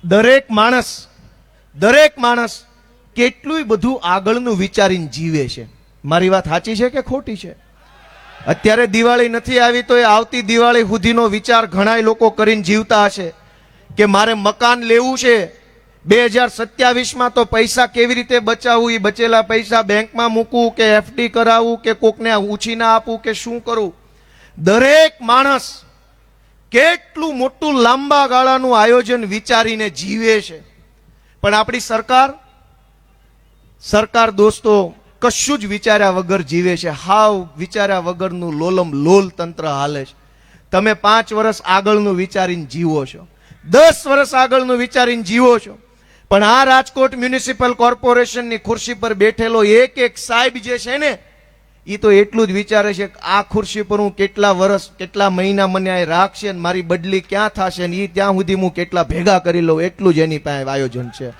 દરેક માણસ કેટલું બધું આગળનું વિચારીને જીવે છે. મારી વાત સાચી છે કે ખોટી છે? અત્યારે દિવાળી નથી આવી તો એ આવતી દિવાળી સુધીનો વિચાર ઘણા લોકો કરીને જીવતા હશે કે મારે મકાન લેવું છે. 2027માં તો પૈસા કેવી રીતે બચાવવું, એ બચેલા પૈસા બેંકમાં મૂકવું કે એફડી કરાવવું કે કોકને ઉછીના આપવું કે શું કરવું. દરેક માણસ કેટલું મોટું લાંબા ગાળાનું આયોજન વિચારીને જીવે છે. પણ આપણી સરકાર દોસ્તો કશું જ વિચાર્યા વગર જીવે છે. હાવ વિચાર્યા વગરનું લોલમ લોલ તંત્ર હાલે છે. તમે 5 વર્ષ આગળનું વિચારીને જીવો છો, 10 વર્ષ આગળનું વિચારીને જીવો છો. પણ આ રાજકોટ મ્યુનિસિપલ કોર્પોરેશનની ખુરશી પર બેઠેલો એક સાહેબ જે છે ને, એ તો એટલું જ વિચારે છે કે આ ખુરશી પર હું કેટલા વર્ષ કેટલા મહિના મને આ રાખશે ને મારી બદલી ક્યાં થશે ને એ ત્યાં સુધી હું કેટલા ભેગા કરી લઉં, એટલું જ એની પાસે આયોજન છે.